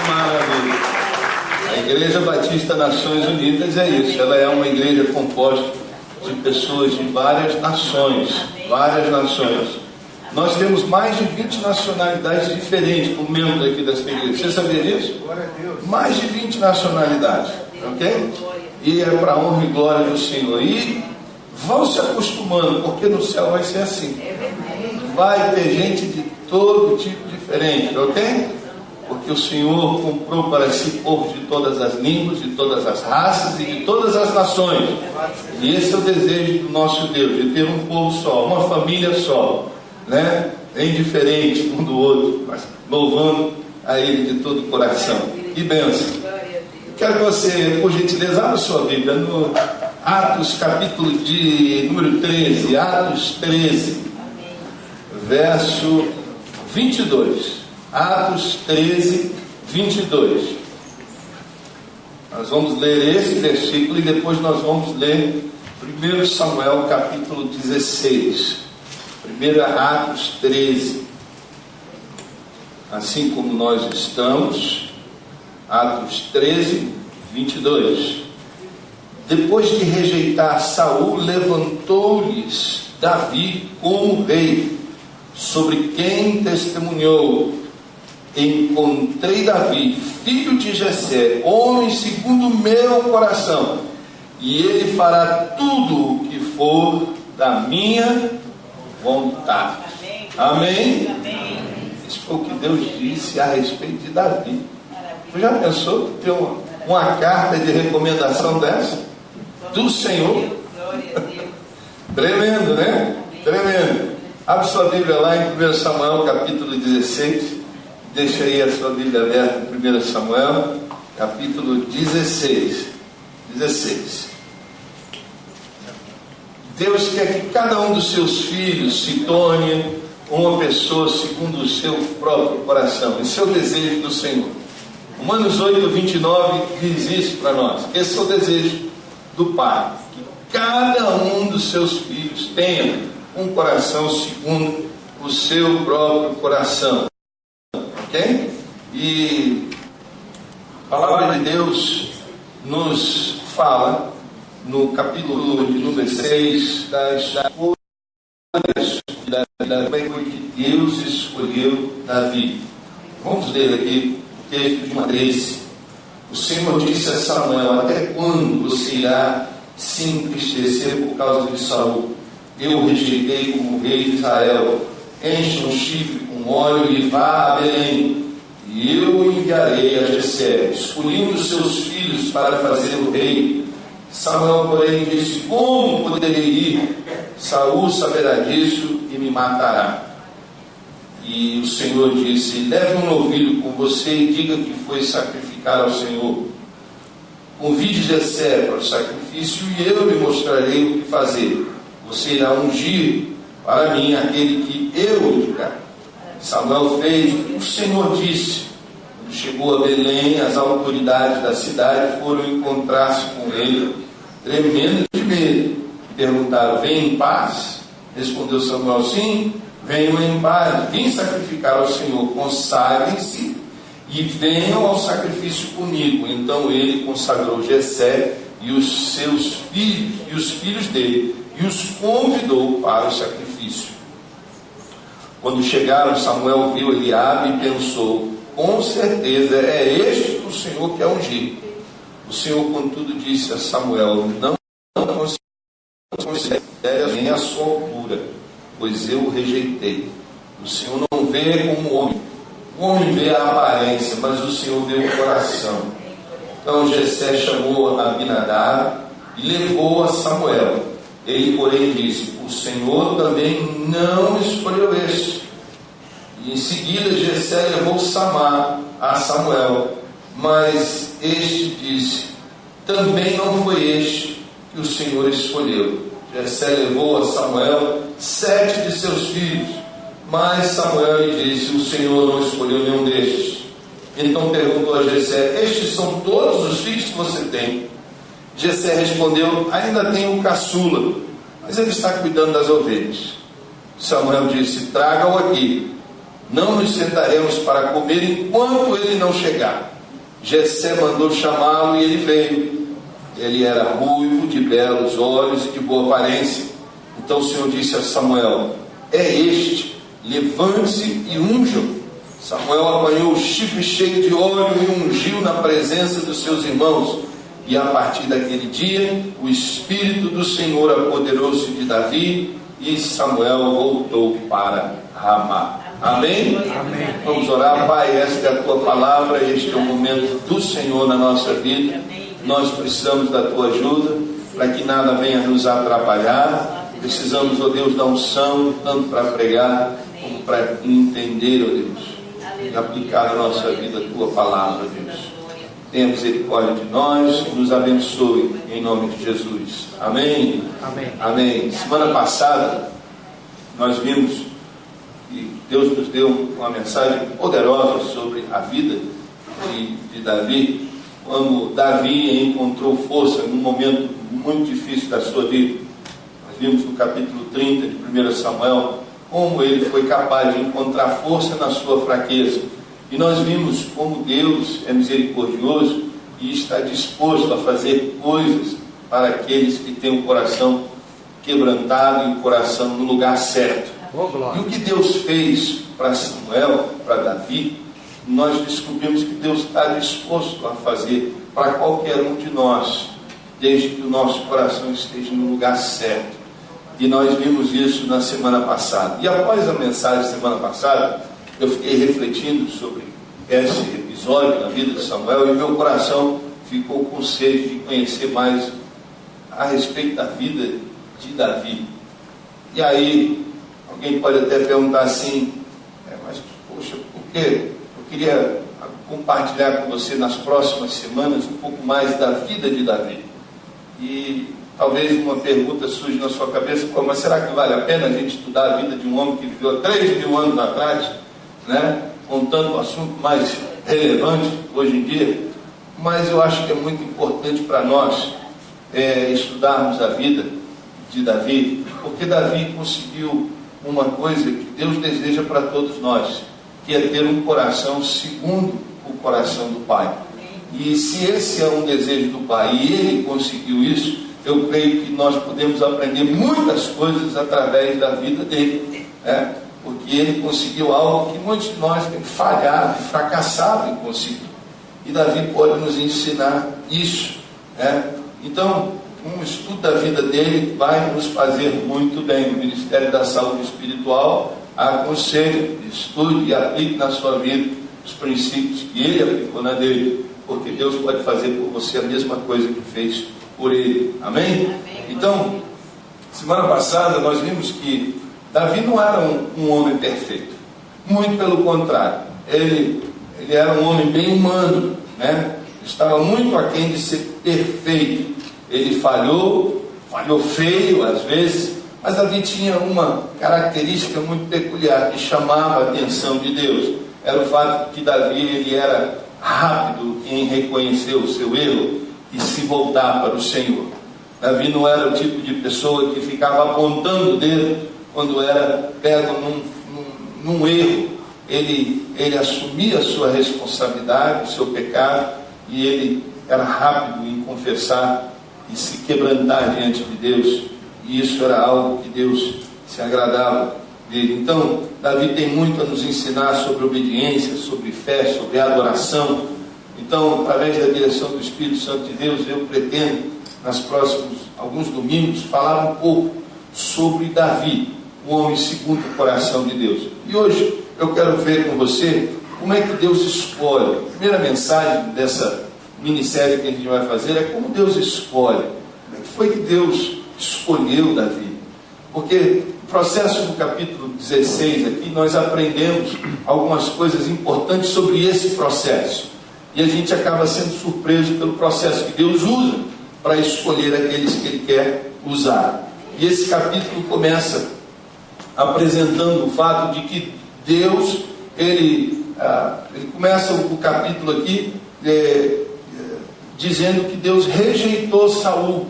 maravilha! A Igreja Batista Nações Unidas é isso. Ela é uma igreja composta de pessoas de várias nações. Várias nações. Nós temos mais de 20 nacionalidades diferentes como membros aqui dessa igreja. Você sabia disso? Mais de 20 nacionalidades. Ok? E é para a honra e glória do Senhor. E vão se acostumando, porque no céu vai ser assim. Vai ter gente de todo tipo diferente, ok? Porque o Senhor comprou para si povo de todas as línguas, de todas as raças e de todas as nações. E esse é o desejo do nosso Deus, de ter um povo só, uma família só, né? Bem diferente um do outro, mas louvando a Ele de todo o coração. Que bênção! Quero que você, por gentileza, abra sua Bíblia no Atos, capítulo de número 13, Atos 13, verso 22. Atos 13, 22. Nós vamos ler esse versículo e depois nós vamos ler 1 Samuel, capítulo 16. 1 Atos 13. Assim como nós estamos, Atos 13, 22. Depois de rejeitar Saul, levantou-lhes Davi como rei, sobre quem testemunhou: encontrei Davi, filho de Jessé, homem segundo o meu coração, e ele fará tudo o que for da minha vontade. Amém? Amém? Isso foi o que Deus disse a respeito de Davi. Você já pensou que tem uma carta de recomendação dessa? Do Senhor? Tremendo, né? Tremendo. Abre sua Bíblia lá em 1 Samuel, capítulo 16. Deixa aí a sua Bíblia aberta em 1 Samuel, capítulo 16. Deus quer que cada um dos seus filhos se torne uma pessoa segundo o seu próprio coração. Esse é o desejo do Senhor. Romanos 8, 29 diz isso para nós. Esse é o desejo do Pai. Que cada um dos seus filhos tenha um coração segundo o seu próprio coração. Ok? E a palavra de Deus nos fala no capítulo de número 6 das escolhas que Deus escolheu Davi. Vamos ler aqui o texto de uma vez. O Senhor disse a Samuel: até quando você irá se entristecer por causa de Saul? Eu o rejeitei como rei de Israel. Enche um chifre com óleo e vá a Belém, e eu o enviarei a Jessé. Escolhi um dos seus filhos para fazer o rei. Samuel, porém, disse: como poderei ir? Saul saberá disso e me matará. E o Senhor disse: leve um novilho com você e diga que foi sacrificar ao Senhor. Convide Jessé para o sacrifício e eu lhe mostrarei o que fazer. Você irá ungir para mim aquele que eu indicar. Samuel fez o que o Senhor disse. Quando chegou a Belém, as autoridades da cidade foram encontrar-se com ele, tremendo de medo. Perguntaram: vem em paz? Respondeu Samuel: sim, venham em paz. Vem sacrificar ao Senhor. Consagrem-se e venham ao sacrifício comigo. Então ele consagrou Jessé e os seus filhos e os filhos dele, e os convidou para o sacrifício. Quando chegaram, Samuel viu Eliabe e pensou: com certeza é este que o Senhor quer ungir. O Senhor, contudo, disse a Samuel: não considere nem a sua altura, pois eu o rejeitei. O Senhor não vê como homem. O homem vê a aparência, mas o Senhor vê o coração. Então Jessé chamou Abinadab e levou a Samuel. Ele, porém, disse: o Senhor também não escolheu este. E em seguida Jessé levou Samar a Samuel, mas este disse: também não foi este que o Senhor escolheu. Jessé levou a Samuel 7 de seus filhos, mas Samuel lhe disse: o Senhor não escolheu nenhum destes. Então perguntou a Jessé: estes são todos os filhos que você tem? Jessé respondeu: ainda tenho um caçula, mas ele está cuidando das ovelhas. Samuel disse: traga-o aqui. não nos sentaremos para comer enquanto ele não chegar. Jessé mandou chamá-lo e ele veio. Ele era ruivo, de belos olhos e de boa aparência. Então o Senhor disse a Samuel: é este, levante-se e unja-o. Samuel apanhou o chifre cheio de óleo e ungiu na presença dos seus irmãos. E a partir daquele dia, o Espírito do Senhor apoderou-se de Davi e Samuel voltou para Ramá. Amém? Amém. Vamos orar. Pai, esta é a tua palavra, este é o momento do Senhor na nossa vida. Nós precisamos da tua ajuda para que nada venha nos atrapalhar. Precisamos, ó Deus, da unção, tanto para pregar como para entender, ó Deus, e aplicar na nossa vida a tua palavra, Deus. Tenha misericórdia de nós e nos abençoe em nome de Jesus. Amém? Amém. Amém. Semana passada nós vimos que Deus nos deu uma mensagem poderosa sobre a vida de Davi, quando Davi encontrou força num momento muito difícil da sua vida. Nós vimos no capítulo 30 de 1 Samuel como ele foi capaz de encontrar força na sua fraqueza. E nós vimos como Deus é misericordioso e está disposto a fazer coisas para aqueles que têm o coração quebrantado e o coração no lugar certo. E o que Deus fez para Samuel, para Davi, nós descobrimos que Deus está disposto a fazer para qualquer um de nós, desde que o nosso coração esteja no lugar certo. E nós vimos isso na semana passada. E após a mensagem da semana passada, eu fiquei refletindo sobre esse episódio na vida de Samuel e meu coração ficou com sede de conhecer mais a respeito da vida de Davi. E aí, alguém pode até perguntar assim, mas poxa, por quê? Eu queria compartilhar com você nas próximas semanas um pouco mais da vida de Davi. E talvez uma pergunta surja na sua cabeça, mas será que vale a pena a gente estudar a vida de um homem que viveu 3.000 anos atrás, né? Com tanto assunto mais relevante hoje em dia? Mas eu acho que é muito importante para nós estudarmos a vida de Davi, porque Davi conseguiu uma coisa que Deus deseja para todos nós, que é ter um coração segundo o coração do Pai. E se esse é um desejo do Pai e ele conseguiu isso, eu creio que nós podemos aprender muitas coisas através da vida dele, né? Porque ele conseguiu algo que muitos de nós têm falhado e fracassado em conseguir. E Davi pode nos ensinar isso, né? Então, um estudo da vida dele vai nos fazer muito bem. O Ministério da Saúde Espiritual aconselha, estude e aplique na sua vida os princípios que ele aplicou na dele, porque Deus pode fazer por você a mesma coisa que fez por ele. Amém? Então, semana passada nós vimos que Davi não era um homem perfeito, muito pelo contrário, ele era um homem bem humano, né? Estava muito aquém de ser perfeito. Ele falhou feio às vezes, mas Davi tinha uma característica muito peculiar que chamava a atenção de Deus. Era o fato de que Davi ele era rápido em reconhecer o seu erro e se voltar para o Senhor. Davi não era o tipo de pessoa que ficava apontando o dedo quando era pego num erro. Ele assumia a sua responsabilidade, o seu pecado, e ele era rápido em confessar e se quebrantar diante de Deus. E isso era algo que Deus se agradava dele. Então, Davi tem muito a nos ensinar sobre obediência, sobre fé, sobre adoração. Então, através da direção do Espírito Santo de Deus, eu pretendo, nas próximos alguns domingos, falar um pouco sobre Davi, um homem segundo o coração de Deus. E hoje eu quero ver com você como é que Deus escolhe. A primeira mensagem dessa minissérie que a gente vai fazer é como Deus escolhe. Como é que foi que Deus escolheu Davi? Porque no processo do capítulo 16 aqui, nós aprendemos algumas coisas importantes sobre esse processo. E a gente acaba sendo surpreso pelo processo que Deus usa para escolher aqueles que Ele quer usar. E esse capítulo começa apresentando o fato de que Deus, ele começa o capítulo aqui dizendo que Deus rejeitou Saul.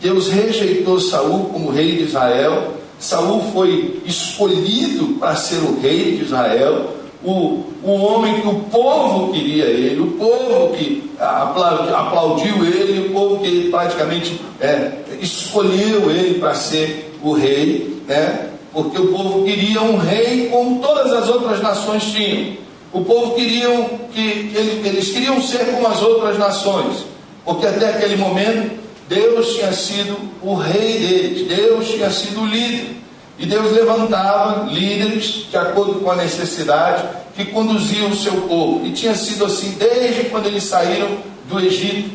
Deus rejeitou Saul como rei de Israel. Saul foi escolhido para ser o rei de Israel, o homem que o povo queria ele, o povo que aplaudiu ele, o povo que praticamente escolheu ele para ser o rei, né? Porque o povo queria um rei como todas as outras nações tinham. O povo eles queriam ser como as outras nações, porque até aquele momento Deus tinha sido o rei deles, Deus tinha sido o líder, e Deus levantava líderes de acordo com a necessidade, que conduziam o seu povo, e tinha sido assim desde quando eles saíram do Egito,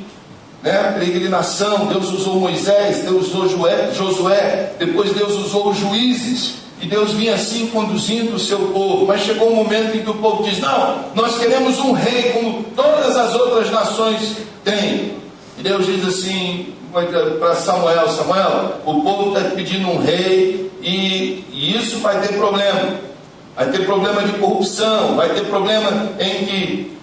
né? A peregrinação, Deus usou Moisés, Deus usou Josué, depois Deus usou os juízes, e Deus vinha assim conduzindo o seu povo. Mas chegou um momento em que o povo diz: não, nós queremos um rei como todas as outras nações têm. E Deus diz assim para Samuel: o povo está pedindo um rei, e isso vai ter problema. Vai ter problema de corrupção, vai ter problema em que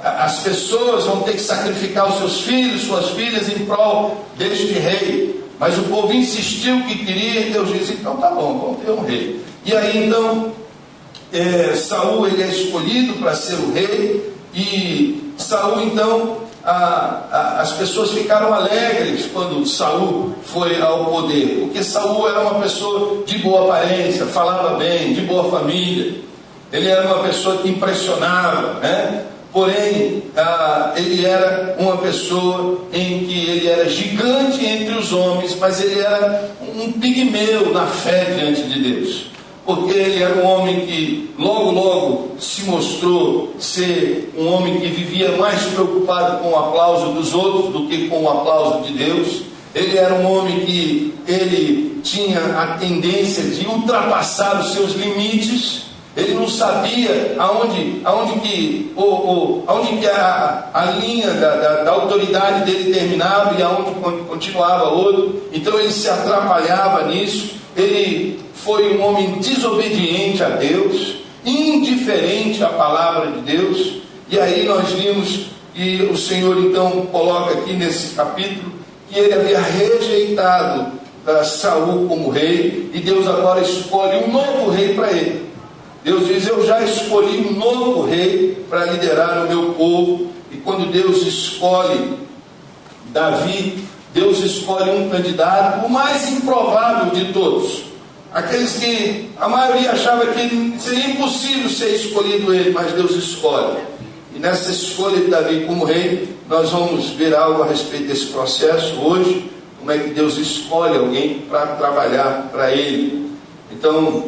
as pessoas vão ter que sacrificar os seus filhos, suas filhas em prol deste rei. Mas o povo insistiu que queria, e Deus disse: então tá bom, vamos ter um rei. E aí então Saul ele é escolhido para ser o rei, e Saul então as pessoas ficaram alegres quando Saul foi ao poder, porque Saul era uma pessoa de boa aparência, falava bem, de boa família, ele era uma pessoa que impressionava, né? Porém, ele era uma pessoa em que ele era gigante entre os homens, mas ele era um pigmeu na fé diante de Deus, porque ele era um homem que logo se mostrou ser um homem que vivia mais preocupado com o aplauso dos outros do que com o aplauso de Deus. Ele era um homem que ele tinha a tendência de ultrapassar os seus limites. Ele não sabia aonde que a linha da autoridade dele terminava e aonde continuava outro. Então ele se atrapalhava nisso. Ele foi um homem desobediente a Deus, indiferente à palavra de Deus. E aí nós vimos que o Senhor então coloca aqui nesse capítulo que ele havia rejeitado Saul como rei, e Deus agora escolhe um novo rei para ele. Deus diz: eu já escolhi um novo rei para liderar o meu povo. E quando Deus escolhe Davi, Deus escolhe um candidato, o mais improvável de todos, aqueles que a maioria achava que seria impossível ser escolhido ele, mas Deus escolhe. E nessa escolha de Davi como rei, nós vamos ver algo a respeito desse processo hoje, como é que Deus escolhe alguém para trabalhar para ele. Então,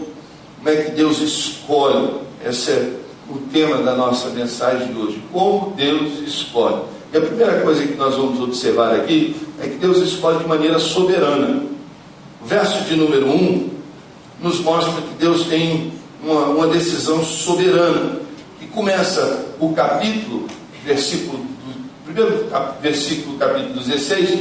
como é que Deus escolhe? Esse é o tema da nossa mensagem de hoje. Como Deus escolhe. E a primeira coisa que nós vamos observar aqui é que Deus escolhe de maneira soberana. O verso de número 1 nos mostra que Deus tem uma decisão soberana, que começa o capítulo, primeiro versículo, capítulo 16,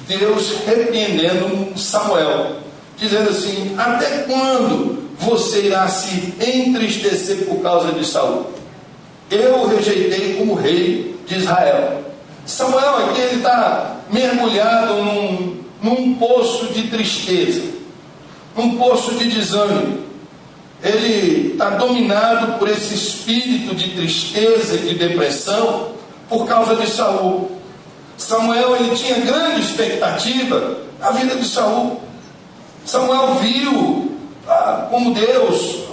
Deus repreendendo Samuel, dizendo assim: até quando você irá se entristecer por causa de Saul? Eu o rejeitei como rei de Israel. Samuel aqui ele está mergulhado num poço de tristeza, num poço de desânimo. Ele está dominado por esse espírito de tristeza e de depressão por causa de Saul. Samuel ele tinha grande expectativa na vida de Saul. Samuel viu como Deus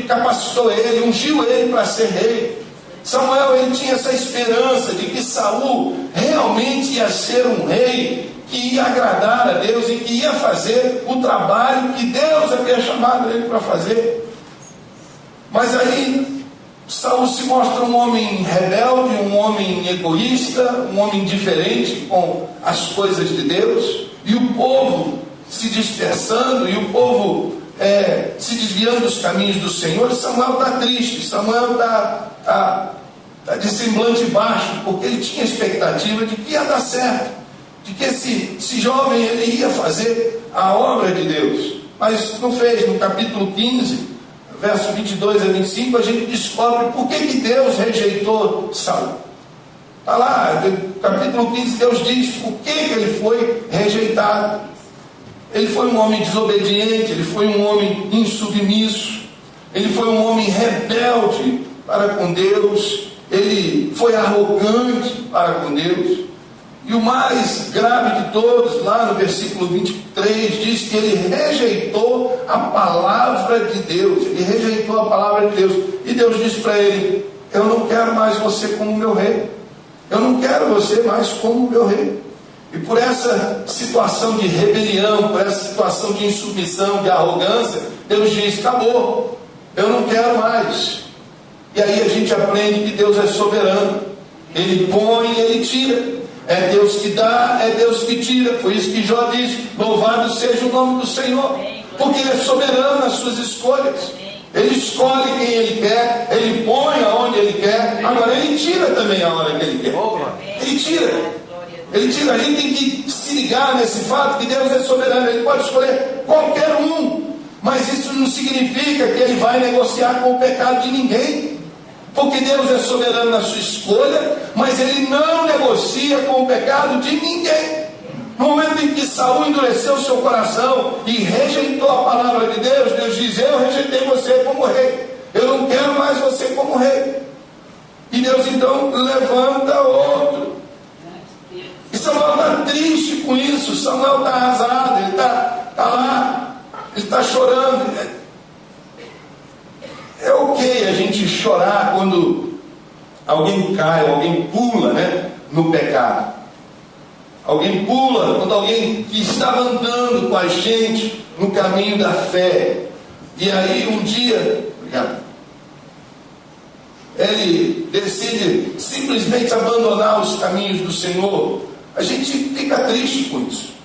capacitou ele, ungiu ele para ser rei. Samuel ele tinha essa esperança de que Saul realmente ia ser um rei que ia agradar a Deus e que ia fazer o trabalho que Deus havia chamado ele para fazer. Mas aí Saul se mostra um homem rebelde, um homem egoísta, um homem diferente com as coisas de Deus, e o povo se dispersando, e o povo se desviando dos caminhos do Senhor. Samuel está triste, Samuel está de semblante baixo, porque ele tinha expectativa de que ia dar certo, de que esse jovem ele ia fazer a obra de Deus, mas não fez. No capítulo 15, verso 22 a 25, a gente descobre por que Deus rejeitou Saul. Está lá, no capítulo 15, Deus diz por que ele foi rejeitado. Ele foi um homem desobediente, ele foi um homem insubmisso, ele foi um homem rebelde para com Deus, ele foi arrogante para com Deus. E o mais grave de todos, lá no versículo 23, diz que ele rejeitou a palavra de Deus. Ele rejeitou a palavra de Deus. E Deus disse para ele: eu não quero mais você como meu rei. Eu não quero você mais como meu rei. E por essa situação de rebelião, por essa situação de insubmissão, de arrogância, Deus diz: acabou, eu não quero mais. E aí a gente aprende que Deus é soberano. Ele põe e ele tira. É Deus que dá, é Deus que tira. Foi isso que Jó disse: louvado seja o nome do Senhor. Porque Ele é soberano nas suas escolhas. Ele escolhe quem Ele quer, Ele põe aonde Ele quer. Agora Ele tira também a hora que Ele quer. Ele tira. Ele tira. A gente tem que se ligar nesse fato que Deus é soberano. Ele pode escolher qualquer um, mas isso não significa que Ele vai negociar com o pecado de ninguém. Porque Deus é soberano na sua escolha, mas Ele não negocia com o pecado de ninguém. No momento em que Saul endureceu o seu coração e rejeitou a palavra de Deus, Deus diz: eu rejeitei você como rei, eu não quero mais você como rei. E Deus então levanta outro. E Samuel está triste com isso. Samuel está arrasado, ele está lá, ele está chorando. É ok a gente chorar quando alguém cai, alguém pula, no pecado. Alguém pula quando alguém que estava andando com a gente no caminho da fé, e aí um dia ele decide simplesmente abandonar os caminhos do Senhor. A gente fica triste com isso.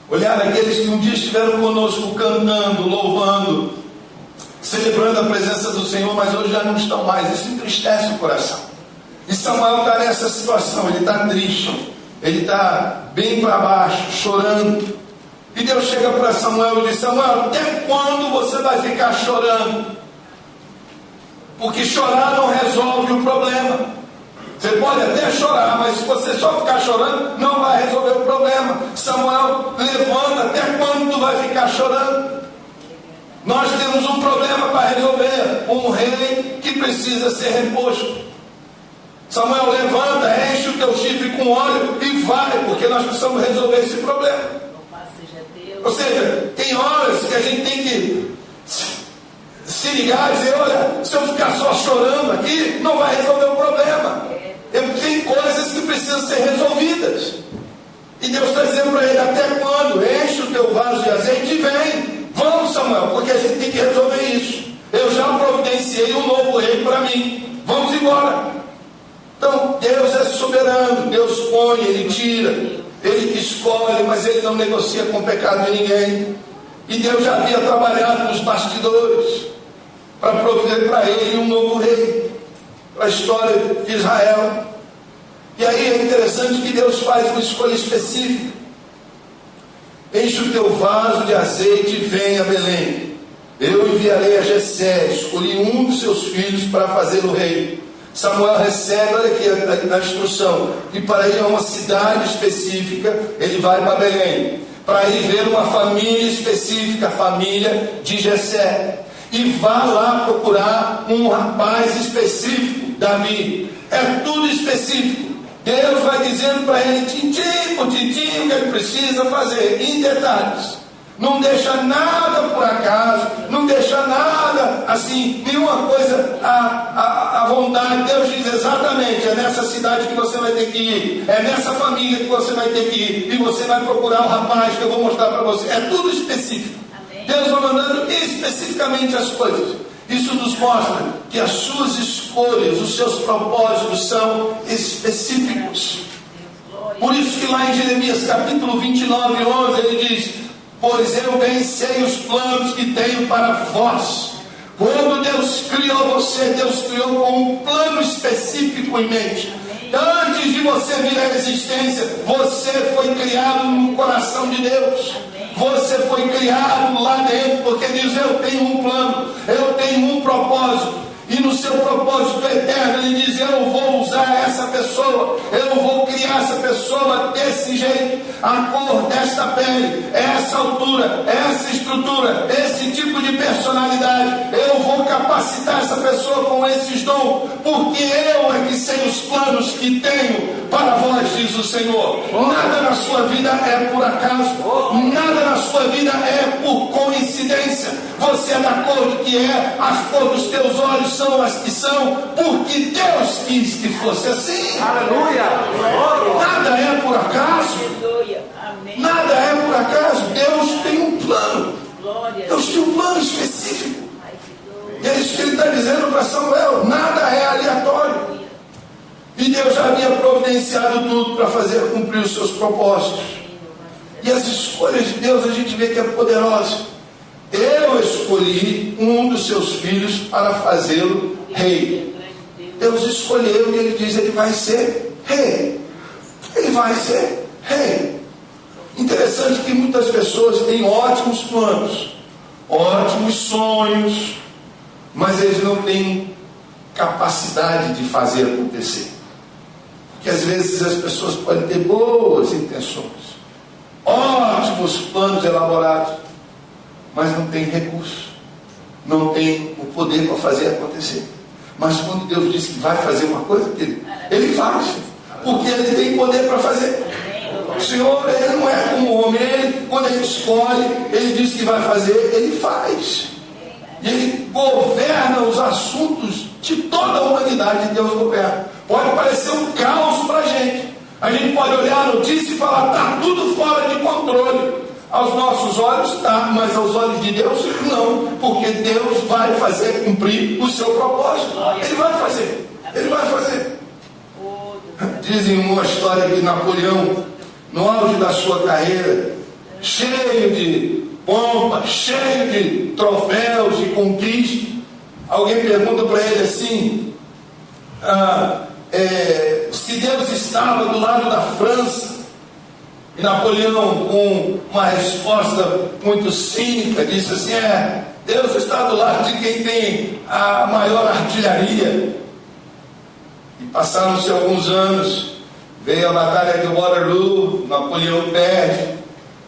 Olhar aqueles que um dia estiveram conosco cantando, louvando, celebrando a presença do Senhor, mas hoje já não estão mais. Isso entristece o coração. E Samuel está nessa situação, ele está triste, ele está bem para baixo, chorando. E Deus chega para Samuel e diz: Samuel, até quando você vai ficar chorando? Porque chorar não resolve o problema. Você pode até chorar, mas se você só ficar chorando, não vai resolver o problema. Samuel, levanta, até quando tu vai ficar chorando? Nós temos um problema para resolver, um rei que precisa ser reposto. Samuel, levanta, enche o teu chifre com óleo e vai, porque nós precisamos resolver esse problema. Ou seja, tem horas que a gente tem que se ligar e dizer: olha, se eu ficar só chorando aqui, não vai resolver o problema. Tem coisas que precisam ser resolvidas. E Deus está dizendo para ele: até quando? Enche o teu vaso de azeite e vem. Vamos, Samuel, porque a gente tem que resolver isso. Eu já providenciei um novo rei para mim. Vamos embora. Então, Deus é soberano. Deus põe, Ele tira, Ele que escolhe, mas Ele não negocia com o pecado de ninguém. E Deus já havia trabalhado nos bastidores para prover para ele um novo rei, para a história de Israel. E aí é interessante que Deus faz uma escolha específica: enche o teu vaso de azeite e vem a Belém. Eu enviarei a Jessé, escolhi um dos seus filhos para fazê-lo rei. Samuel recebe, olha aqui na instrução, e para ir a uma cidade específica, ele vai para Belém, para ir ver uma família específica, a família de Jessé. E vá lá procurar um rapaz específico, Davi. É tudo específico. Deus vai dizendo para ele, tintim por tintim, o que ele precisa fazer, em detalhes. Não deixa nada por acaso, não deixa nada assim, nenhuma coisa à vontade. Deus diz exatamente: é nessa cidade que você vai ter que ir, é nessa família que você vai ter que ir, e você vai procurar o rapaz que eu vou mostrar para você. É tudo específico. Deus vai mandando especificamente as coisas. Isso nos mostra que as suas escolhas, os seus propósitos são específicos. Por isso que lá em Jeremias capítulo 29, 11, ele diz: pois eu bem sei os planos que tenho para vós. Quando Deus criou você, Deus criou com um plano específico em mente. Antes de você vir à existência, você foi criado no coração de Deus. Você foi criado lá dentro, porque Deus: eu tenho um plano, eu tenho um propósito. e no seu propósito eterno ele diz: eu vou usar essa pessoa, eu vou criar essa pessoa desse jeito, a cor desta pele, essa altura, essa estrutura, esse tipo de personalidade, eu vou capacitar essa pessoa com esses dons, porque eu é que sei os planos que tenho para vós, diz o Senhor. Nada na sua vida é por acaso, nada na sua vida é por coincidência. Você é da cor que é, as cores dos teus olhos são as que são, porque Deus quis que fosse assim. Aleluia! Nada é por acaso. Nada é por acaso. Deus tem um plano. Deus tem um plano específico. E é isso que ele está dizendo para Samuel. Nada é aleatório. E Deus já havia providenciado tudo para fazer cumprir os seus propósitos. E as escolhas de Deus a gente vê que é poderosa. Eu escolhi um dos seus filhos para fazê-lo rei. Deus escolheu e ele diz: ele vai ser rei. Ele vai ser rei. Interessante que muitas pessoas têm ótimos planos, ótimos sonhos, mas eles não têm capacidade de fazer acontecer. Porque às vezes as pessoas podem ter boas intenções, ótimos planos elaborados, mas não tem recurso, não tem o poder para fazer acontecer. Mas quando Deus diz que vai fazer uma coisa, ele faz, porque ele tem poder para fazer. O Senhor, ele não é como o homem, ele, quando ele escolhe, ele diz que vai fazer, ele faz. E ele governa os assuntos de toda a humanidade. Deus governa. Pode parecer um caos para a gente pode olhar a notícia e falar: está tudo fora de controle. Aos nossos olhos está, mas aos olhos de Deus não, porque Deus vai fazer cumprir o seu propósito. Ele vai fazer, ele vai fazer. Dizem uma história que Napoleão, no auge da sua carreira, cheio de pompa, cheio de troféus, de conquistas, alguém pergunta para ele assim: se Deus estava do lado da França. E Napoleão, com uma resposta muito cínica, disse assim: Deus está do lado de quem tem a maior artilharia. E passaram-se alguns anos, veio a batalha de Waterloo, Napoleão perde,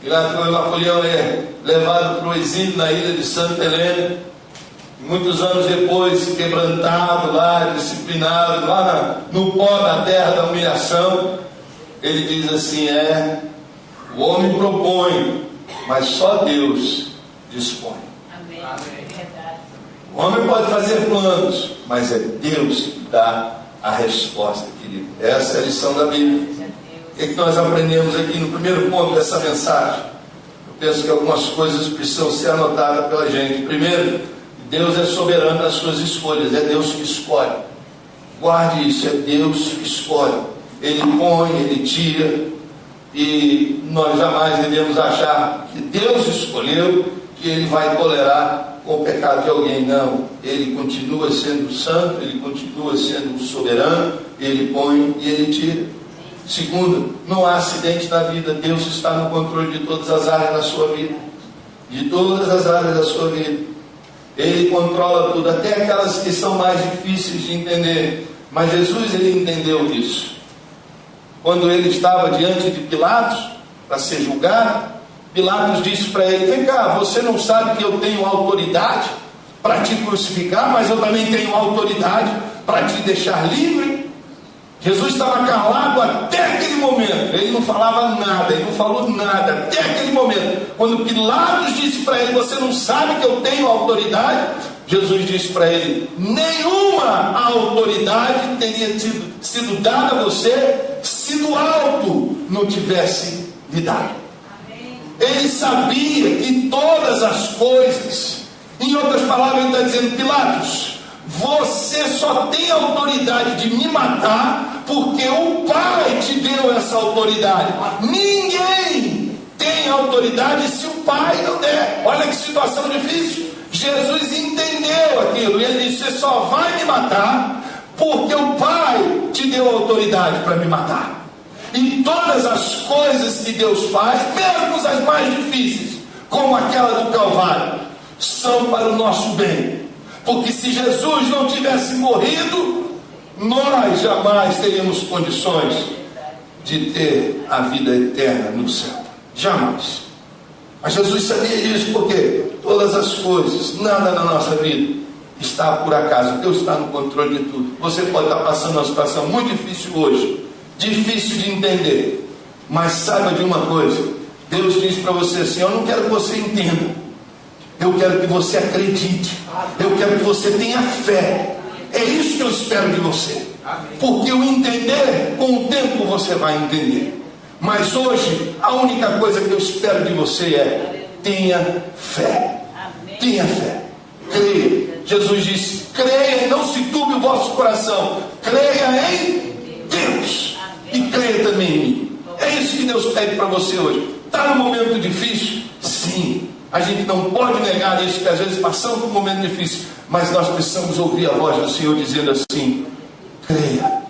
e lá Napoleão é levado para o exílio na ilha de Santa Helena. E muitos anos depois, quebrantado lá, disciplinado, lá no pó da terra da humilhação, ele diz assim: o homem propõe, mas só Deus dispõe. Amém. O homem pode fazer planos, mas é Deus que dá a resposta, querido. Essa é a lição da Bíblia. O que nós aprendemos aqui no primeiro ponto dessa mensagem? Eu penso que algumas coisas precisam ser anotadas pela gente. Primeiro, Deus é soberano nas suas escolhas, é Deus que escolhe. Guarde isso, é Deus que escolhe. Ele põe, ele tira. E nós jamais devemos achar que Deus escolheu, que ele vai tolerar com o pecado de alguém. Não, ele continua sendo santo, ele continua sendo soberano, ele põe e ele tira. Segundo, não há acidente na vida. Deus está no controle de todas as áreas da sua vida, de todas as áreas da sua vida. Ele controla tudo, até aquelas que são mais difíceis de entender. Mas Jesus, ele entendeu isso. Quando ele estava diante de Pilatos para ser julgado, Pilatos disse para ele: vem cá, você não sabe que eu tenho autoridade para te crucificar, mas eu também tenho autoridade para te deixar livre? Jesus estava calado até aquele momento, ele não falava nada, ele não falou nada, até aquele momento. Quando Pilatos disse para ele: você não sabe que eu tenho autoridade? Jesus disse para ele: nenhuma autoridade teria sido dada a você se do alto não tivesse lhe dado. Ele sabia que todas as coisas, em outras palavras, ele está dizendo: Pilatos, você só tem autoridade de me matar porque o Pai te deu essa autoridade. Ninguém tem autoridade se o Pai não der. Olha que situação difícil. Jesus entendeu aquilo e ele disse: você só vai me matar porque o Pai te deu autoridade para me matar. E todas as coisas que Deus faz, mesmo as mais difíceis, como aquela do Calvário, são para o nosso bem. Porque se Jesus não tivesse morrido, nós jamais teríamos condições de ter a vida eterna no céu. Jamais. Mas Jesus sabia disso, porque todas as coisas, nada na nossa vida está por acaso. Deus está no controle de tudo. Você pode estar passando uma situação muito difícil hoje, difícil de entender, mas saiba de uma coisa: Deus diz para você assim: eu não quero que você entenda, eu quero que você acredite, eu quero que você tenha fé. É isso que eu espero de você. Porque o entender, com o tempo você vai entender. Mas hoje, a única coisa que eu espero de você é: tenha fé. Tenha fé. Creia. Jesus disse: creia e não se turbe o vosso coração. Creia em Deus e creia também em mim. É isso que Deus pede para você hoje. Está num momento difícil? Sim. A gente não pode negar isso, que às vezes passamos por um momento difícil, mas nós precisamos ouvir a voz do Senhor dizendo assim: creia,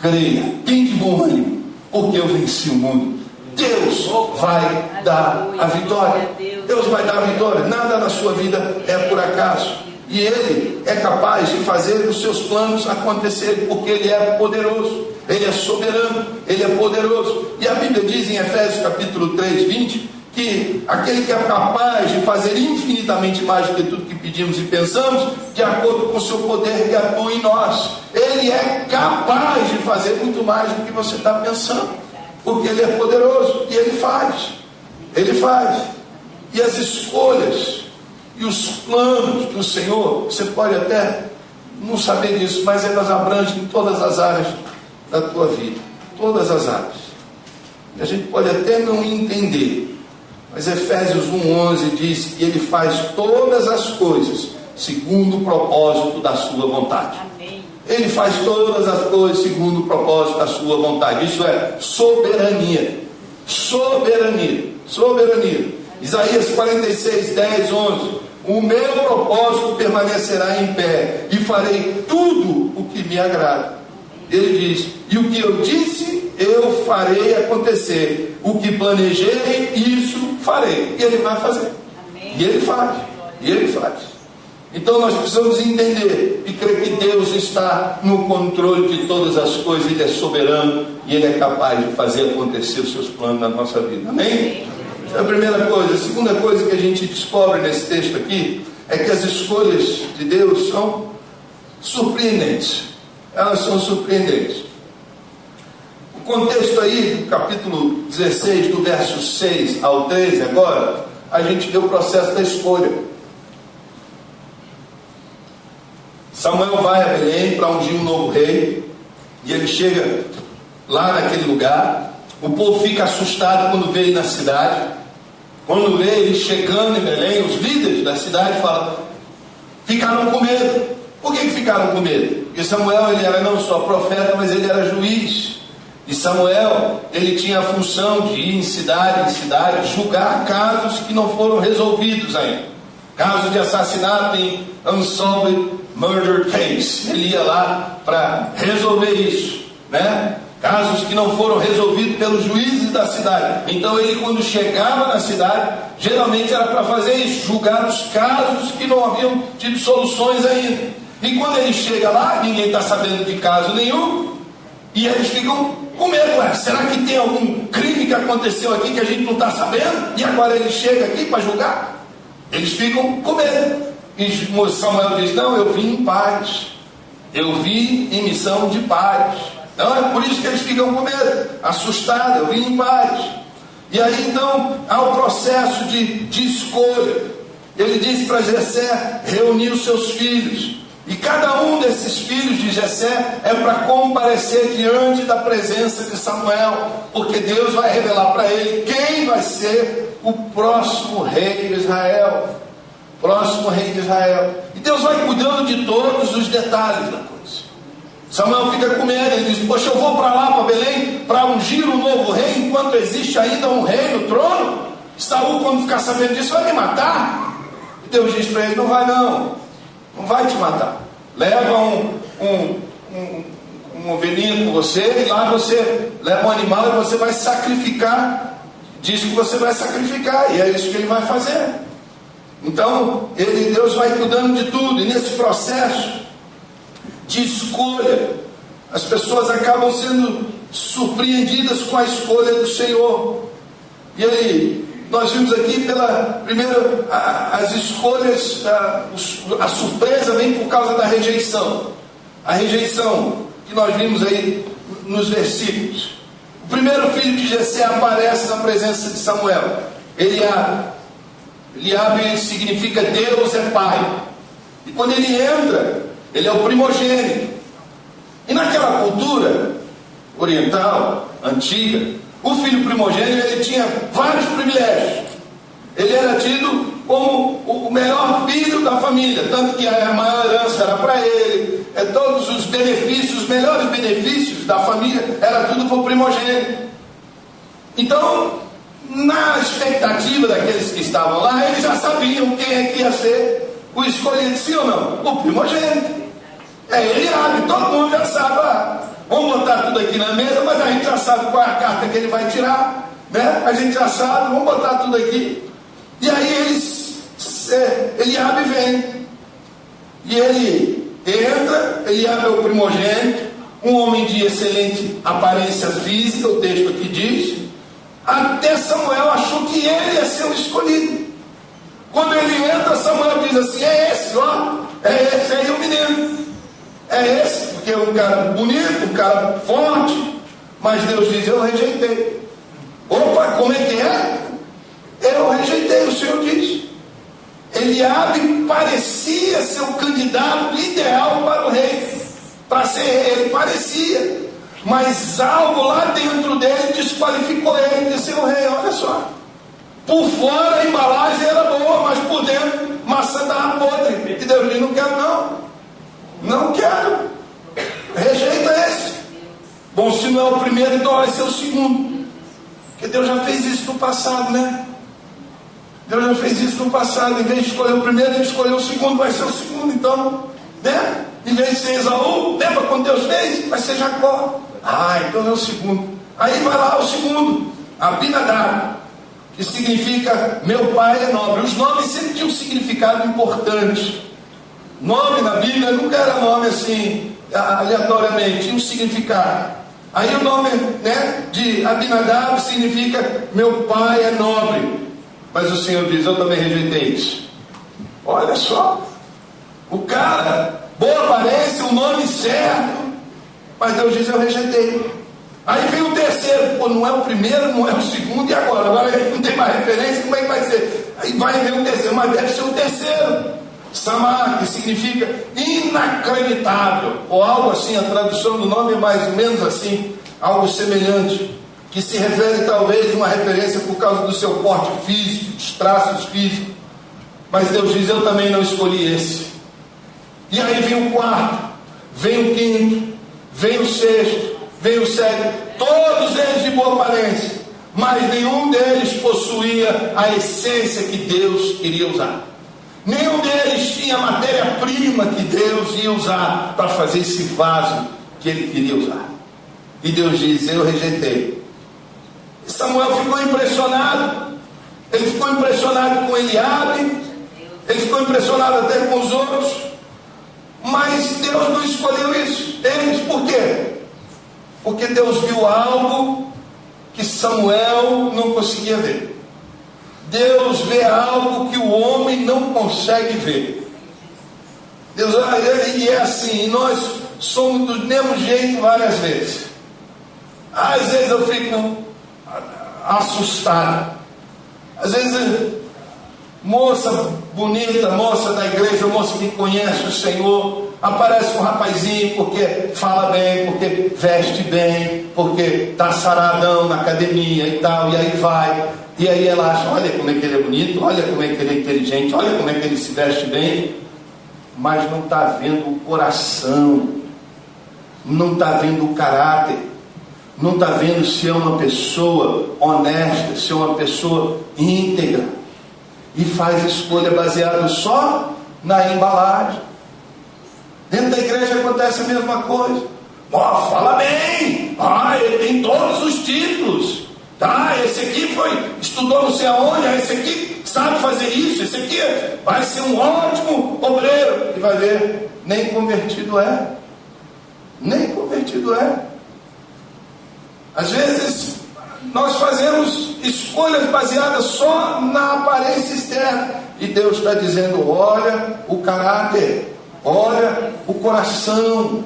creia, tem de bom ânimo, porque eu venci o mundo. Deus vai dar a vitória. Deus vai dar a vitória. Nada na sua vida é por acaso. E Ele é capaz de fazer os seus planos acontecerem, porque Ele é poderoso, Ele é soberano, Ele é poderoso. E a Bíblia diz em Efésios capítulo 3, 20, que aquele que é capaz de fazer infinitamente mais do que tudo que pedimos e pensamos, de acordo com o seu poder que atua em nós. Ele é capaz de fazer muito mais do que você está pensando, porque Ele é poderoso e Ele faz. Ele faz. E as escolhas e os planos do Senhor, você pode até não saber disso, mas elas abrangem todas as áreas da tua vida. Todas as áreas. E a gente pode até não entender, mas Efésios 1,11 diz que Ele faz todas as coisas segundo o propósito da sua vontade. Amém. Ele faz todas as coisas segundo o propósito da sua vontade. Isso é soberania. Soberania. Soberania. Isaías 46, 10, 11. O meu propósito permanecerá em pé e farei tudo o que me agrada. Ele diz: e o que eu disse, eu farei acontecer. O que planejei, isso farei. E Ele vai fazer. Amém. E Ele faz. E Ele faz. Então nós precisamos entender e crer que Deus está no controle de todas as coisas. Ele é soberano e Ele é capaz de fazer acontecer os seus planos na nossa vida. Amém? Essa é a primeira coisa. A segunda coisa que a gente descobre nesse texto aqui é que as escolhas de Deus são surpreendentes. Elas são surpreendentes. O contexto aí, do capítulo 16, do verso 6 ao 13, agora, a gente vê o processo da escolha. Samuel vai a Belém para ungir um novo rei, e ele chega lá naquele lugar. O povo fica assustado quando vê ele na cidade. Quando vê ele chegando em Belém, os líderes da cidade ficaram com medo. Por que ficaram com medo? Porque Samuel, ele era não só profeta, mas ele era juiz. E Samuel, ele tinha a função de ir em cidade em cidade, julgar casos que não foram resolvidos ainda. Casos de assassinato em unsolved murder case. Ele ia lá para resolver isso, né? Casos que não foram resolvidos pelos juízes da cidade. Então ele, quando chegava na cidade, geralmente era para fazer isso, julgar os casos que não haviam tido soluções ainda. E quando ele chega lá, ninguém está sabendo de caso nenhum, e eles ficam com medo. Será que tem algum crime que aconteceu aqui que a gente não está sabendo? E agora ele chega aqui para julgar? Eles ficam com medo. E Samuel diz: não, eu vim em paz, eu vim em missão de paz. Então é por isso que eles ficam com medo, assustados. Eu vim em paz. E aí então há o processo de escolha. Ele disse para Jessé reunir os seus filhos, e cada um desses filhos de Jessé é para comparecer diante da presença de Samuel, porque Deus vai revelar para ele quem vai ser o próximo rei de Israel. Próximo rei de Israel. E Deus vai cuidando de todos os detalhes da coisa. Samuel fica com medo, ele diz: poxa, eu vou para lá, para Belém, para ungir um novo rei, enquanto existe ainda um rei no trono? Saul, quando ficar sabendo disso, vai me matar. E Deus diz para ele: não vai não, não vai te matar. Leva um ovelhinho com você, e lá você leva um animal e você vai sacrificar. Diz que você vai sacrificar, e é isso que ele vai fazer. Então, Deus vai cuidando de tudo, e nesse processo de escolha, as pessoas acabam sendo surpreendidas com a escolha do Senhor. E nós vimos aqui primeiro as escolhas, a surpresa vem por causa da rejeição. A rejeição que nós vimos aí nos versículos. O primeiro filho de Jessé aparece na presença de Samuel. Eliabe. Eliabe significa Deus é Pai. E quando ele entra, ele é o primogênito. E naquela cultura oriental, antiga, o filho primogênito ele tinha vários privilégios. Ele era tido como o melhor filho da família, tanto que a maior herança era para ele, todos os benefícios, os melhores benefícios da família, era tudo para o primogênito. Então, na expectativa daqueles que estavam lá, eles já sabiam quem é que ia ser o escolhido, sim ou não? O primogênito. Eliabe, todo mundo já sabe, vamos botar tudo aqui na mesa, mas a gente já sabe qual é a carta que ele vai tirar, né? A gente já sabe, vamos botar tudo aqui. E aí Eliabe vem, e ele entra. Eliabe é o primogênito, um homem de excelente aparência física, o texto aqui diz. Até Samuel achou que ele ia ser o escolhido. Quando ele entra, Samuel diz assim: é esse, ó, é esse aí o menino. É esse, porque é um cara bonito, um cara forte. Mas Deus diz: eu rejeitei. Opa, como é que é? Eu rejeitei, o Senhor diz. Eliabe parecia ser o candidato ideal para o rei, para ser rei, ele parecia, mas algo lá dentro dele desqualificou ele de ser o rei. Olha só, por fora a embalagem era boa, mas por dentro maçã estava podre. E Deus diz: não quero não quero, rejeita esse. Bom, se não é o primeiro, então vai ser o segundo, porque Deus já fez isso no passado, né? Deus já fez isso no passado. Em vez de escolher o primeiro, ele escolheu o segundo, vai ser o segundo então, né? Em vez de ser Esaú, lembra quando Deus fez? Vai ser Jacó. Então é o segundo. Aí vai lá o segundo, Abinadab, que significa meu pai é nobre. Os nomes sempre tinham um significado importante. Nome na Bíblia nunca era nome assim, aleatoriamente, tinha um significado. Aí o nome, né, de Abinadab significa meu pai é nobre. Mas o Senhor diz: eu também rejeitei isso. Olha só, o cara, boa aparência, o nome certo, mas Deus diz: eu rejeitei. Aí vem o terceiro, pô, não é o primeiro, não é o segundo, e agora? Agora a gente não tem mais referência, como é que vai ser? Aí vai ver o terceiro, mas deve ser o terceiro. Samar, que significa inacreditável, ou algo assim. A tradução do nome é mais ou menos assim, algo semelhante, que se refere talvez a uma referência por causa do seu porte físico, dos traços físicos. Mas Deus diz: eu também não escolhi esse. E aí vem o quarto, vem o quinto, vem o sexto, vem o sétimo, todos eles de boa aparência, mas nenhum deles possuía a essência que Deus queria usar. Nenhum deles tinha a matéria-prima que Deus ia usar para fazer esse vaso que ele queria usar. E Deus diz: eu rejeitei. E Samuel ficou impressionado. Ele ficou impressionado com Eliabe, ele ficou impressionado até com os outros. Mas Deus não escolheu isso, eles. Por quê? Porque Deus viu algo que Samuel não conseguia ver. Deus vê algo que o homem não consegue ver. Deus, e é assim, nós somos do mesmo jeito várias vezes. Às vezes eu fico assustado. Às vezes, moça bonita, moça da igreja, moça que conhece o Senhor, aparece um rapazinho porque fala bem, porque veste bem, porque está saradão na academia e tal, e aí vai. E aí ela acha: olha como é que ele é bonito, olha como é que ele é inteligente, olha como é que ele se veste bem. Mas não está vendo o coração, não está vendo o caráter, não está vendo se é uma pessoa honesta, se é uma pessoa íntegra, e faz escolha baseada só na embalagem. Dentro da igreja acontece a mesma coisa. Fala bem, ele tem todos os títulos. Esse aqui estudou não sei aonde, esse aqui sabe fazer isso, esse aqui vai ser um ótimo obreiro. E vai ver, nem convertido é. Nem convertido é. Às vezes, nós fazemos escolhas baseadas só na aparência externa. E Deus está dizendo, olha o caráter, olha o coração,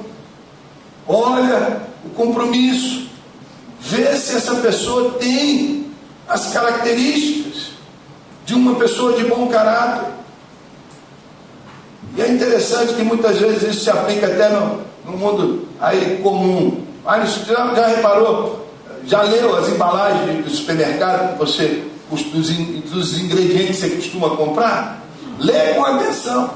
olha o compromisso. Vê se essa pessoa tem as características de uma pessoa de bom caráter. E é interessante que muitas vezes isso se aplica até no mundo aí comum. Mas já reparou, já leu as embalagens do supermercado que você, dos ingredientes que você costuma comprar? Lê com atenção.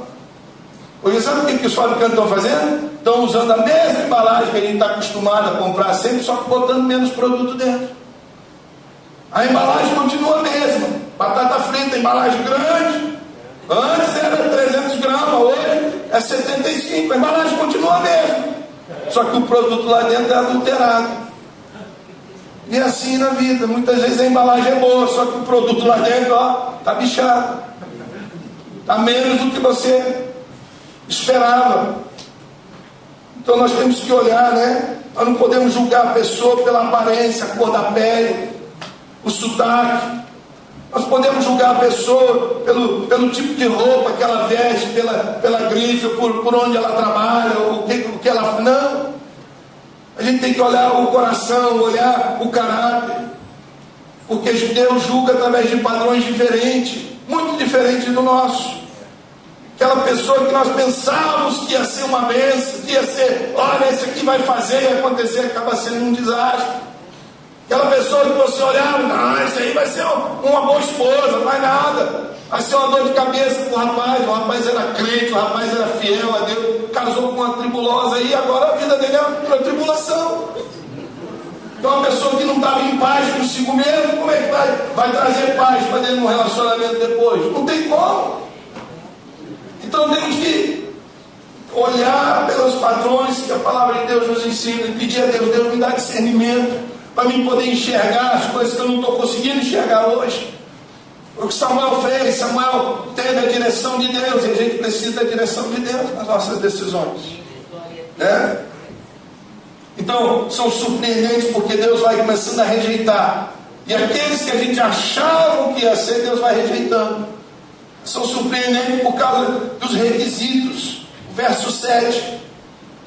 Porque sabe o que os fabricantes estão fazendo? Estão usando a mesma embalagem que a gente está acostumado a comprar sempre, só que botando menos produto dentro. A embalagem continua a mesma. Batata frita, embalagem grande. Antes era 300 gramas, hoje é 75. A embalagem continua a mesma. Só que o produto lá dentro é adulterado. E assim na vida. Muitas vezes a embalagem é boa, só que o produto lá dentro está bichado. Está menos do que você esperava. Então nós temos que olhar, né? Nós não podemos julgar a pessoa pela aparência, a cor da pele, o sotaque. Nós podemos julgar a pessoa pelo tipo de roupa que ela veste, pela grife, por onde ela trabalha, o que ela... Não. A gente tem que olhar o coração, olhar o caráter. Porque Deus julga através de padrões diferentes, muito diferentes do nosso. Aquela pessoa que nós pensávamos que ia ser uma bênção, que ia ser, olha, esse aqui vai fazer e acontecer, acaba sendo um desastre. Aquela pessoa que você olhava, isso aí vai ser uma boa esposa, não vai nada. Vai ser uma dor de cabeça para o rapaz era crente, o rapaz era fiel a Deus, casou com uma tribulosa e agora a vida dele é uma tribulação. Então uma pessoa que não estava em paz consigo mesmo, como é que vai trazer paz para dentro de um relacionamento depois? Não tem como. Então temos que olhar pelos padrões que a palavra de Deus nos ensina e pedir a Deus, Deus me dá discernimento para mim poder enxergar as coisas que eu não estou conseguindo enxergar hoje. O que Samuel fez, Samuel teve a direção de Deus, e a gente precisa da direção de Deus nas nossas decisões, né? Então são surpreendentes porque Deus vai começando a rejeitar, e aqueles que a gente achava que ia ser, Deus vai rejeitando. São surpreendentes por causa dos requisitos. Verso 7,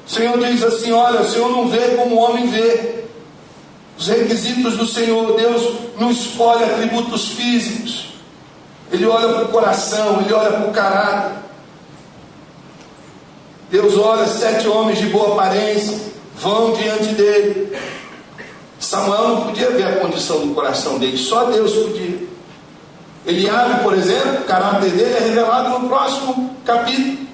o Senhor diz assim, olha, o Senhor não vê como o homem vê. Os requisitos do Senhor, Deus não escolhe atributos físicos. Ele olha para o coração, Ele olha para o caráter. Deus olha, 7 homens de boa aparência vão diante dele. Samuel não podia ver a condição do coração dele, só Deus podia. Eliabe, por exemplo, o caráter dele é revelado no próximo capítulo.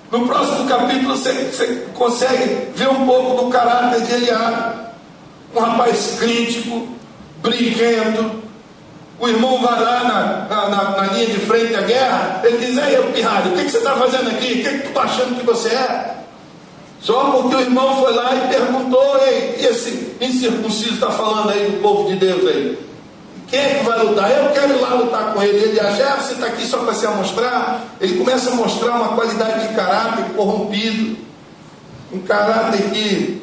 No próximo capítulo você consegue ver um pouco do caráter de Eliabe. Um rapaz crítico, briguento. O irmão vai lá na linha de frente à guerra, ele diz, ei, pirralho, o que você está fazendo aqui? O que tu está achando que você é? Só porque o irmão foi lá e perguntou, ei, e esse incircunciso está falando aí do povo de Deus aí? Quem é que vai lutar? Eu quero ir lá lutar com ele. Ele acha, você está aqui só para se amostrar. Ele começa a mostrar uma qualidade de caráter corrompido, um caráter que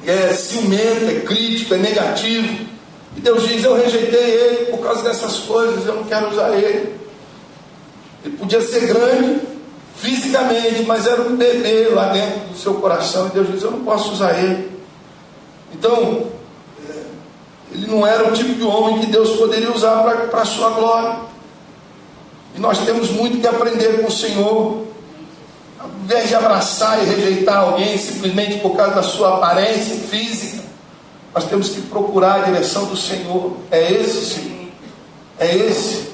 é ciumento, é crítico, é negativo. E Deus diz, eu rejeitei ele por causa dessas coisas, eu não quero usar ele. Ele podia ser grande fisicamente, mas era um bebê lá dentro do seu coração, e Deus diz, eu não posso usar ele. Então ele não era o tipo de homem que Deus poderia usar para a sua glória. E nós temos muito que aprender com o Senhor. Ao invés de abraçar e rejeitar alguém simplesmente por causa da sua aparência física, nós temos que procurar a direção do Senhor. É esse, Senhor. É esse.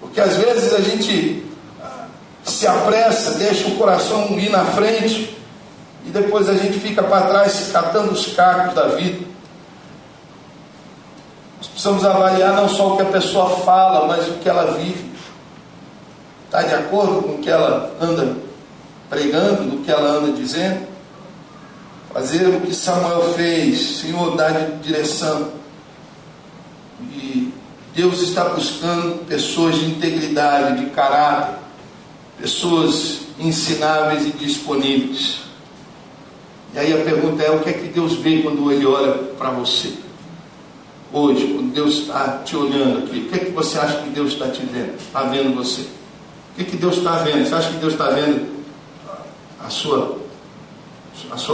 Porque às vezes a gente se apressa, deixa o coração ir na frente, e depois a gente fica para trás catando os cacos da vida. Nós precisamos avaliar não só o que a pessoa fala, mas o que ela vive. Está de acordo com o que ela anda pregando, do que ela anda dizendo? Fazer o que Samuel fez, Senhor, dá direção. E Deus está buscando pessoas de integridade integridade, de caráter, pessoas ensináveis e disponíveis. E aí a pergunta é: o que é que Deus vê quando Ele olha para você? Hoje, quando Deus está te olhando aqui, o que é que você acha que Deus está te vendo? Está vendo você? O que é que Deus está vendo? Você acha que Deus está vendo a sua